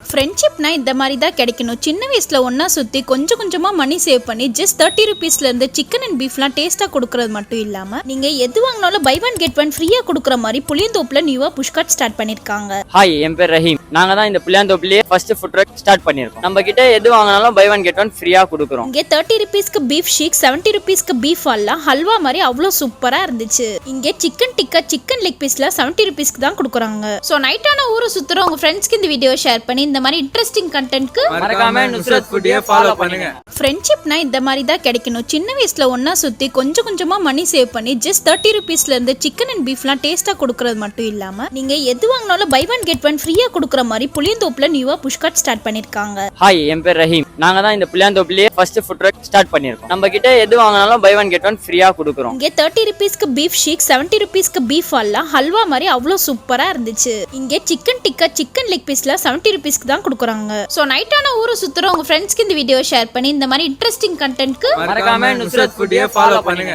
ஃப்ரெண்ட்ஷிப்னா இந்த மாதிரி தான் கிடைக்கணும். சின்ன வயசுல ஒன்னா சுத்தி கொஞ்சம் கொஞ்சமா மணி சேவ் பண்ணி ஜஸ்ட் 30 ருபீஸ்ல இருந்து சிக்கன் அண்ட் பீஃப்லாம் டேஸ்டா கொடுக்கறது மட்டும் இல்லாம நீங்க எது வாங்கினாலும் பை ஒன் கெட் ஒன் ஃப்ரீயா கொடுக்குற மாதிரி புளியந்தோப்புல நியூவா புஷ்கார்ட் ஸ்டார்ட் பண்ணிருக்காங்க. ஹாய், என் பேர் ரஹீம். நாங்க தான் இந்த புளியந்தோப்புலயே ஃபர்ஸ்ட் ஃபுட் ட்ரக் ஸ்டார்ட் பண்ணிருக்கோம். நம்ம கிட்ட எது வாங்கினாலும் பை ஒன் கெட் ஒன் ஃப்ரீயா கொடுக்குறோம். இங்க 30 ருபீஸ்க்கு பீஃப் ஷீக், 70 ருபீஸ்க்கு பீஃப் அல்லா ஹல்வா மாதிரி அவ்வளவு சூப்பரா இருந்துச்சு. இங்க சிக்கன் டிக்கா, சிக்கன் லெக் பீஸ்ல 70 ருபீஸ்க்கு தான் கொடுக்குறாங்க. சோ நைட்டான ஊரை சுத்துற உங்க ஃப்ரெண்ட்ஸ்க்கு இந்த வீடியோ ஷேர் பண்ணி இந்த மாதிரி இன்ட்ரெஸ்டிங் கண்டென்ட்க்கு மறக்காம நுஸ்ரத் ஃபுட்டியை ஃபாலோ பண்ணுங்க. ஃப்ரெண்ட்ஷிப்னா இந்த மாதிரி தான் கிடைக்கணும். சின்ன வயசுல ஒன்னா சுத்தி கொஞ்சம் கொஞ்சமா மணி சேவ் பண்ணி ஜஸ்ட் 30 ருபீஸ்ல இருந்து சிக்கன் அண்ட் பீஃப்லாம் டேஸ்டா கொடுக்கறது மட்டும் இல்லாம நீங்க எது வாங்கினாலும் பை ஒன் கெட் ஒன் ஃப்ரீயா கொடுக்குற மாதிரி புளியந்தோப்புல நியூவா புஷ்கார்ட் ஸ்டார்ட் பண்ணிருக்காங்க. ஹாய், என் பேர் ரஹீம். நாங்க தான் இந்த புளியந்தோப்புலயே ஃபர்ஸ்ட் ஃபுட் ட்ரக் ஸ்டார்ட் பண்ணிருக்கோம். நம்ம கிட்ட எது வாங்கினாலும் பை ஒன் கெட் ஒன் ஃப்ரீயா கொடுக்குறோம். இங்க 30 ருபீஸ்க்கு பீஃப் ஷீக், 70 ருபீஸ்க்கு பீஃப் அல்லா ஹல்வா மாதிரி அவ்வளவு சூப்பரா இருந்துச்சு. இங்க சிக்கன் டிக்கா, சிக்கன் லெக் பீஸ்ல 70 ருபீஸ்க்கு தான் கொடுக்குறாங்க. சோ நைட்டான ஊரை சுத்துற உங்க ஃப்ரெண்ட்ஸ்க்கு இந்த வீடியோ ஷேர் பண்ணி இந்த மாதிரி இன்ட்ரெஸ்டிங் கண்டென்ட்க்கு மறக்காம நுஸ்ரத் ஃபுட்டியை ஃபாலோ பண்ணுங்க.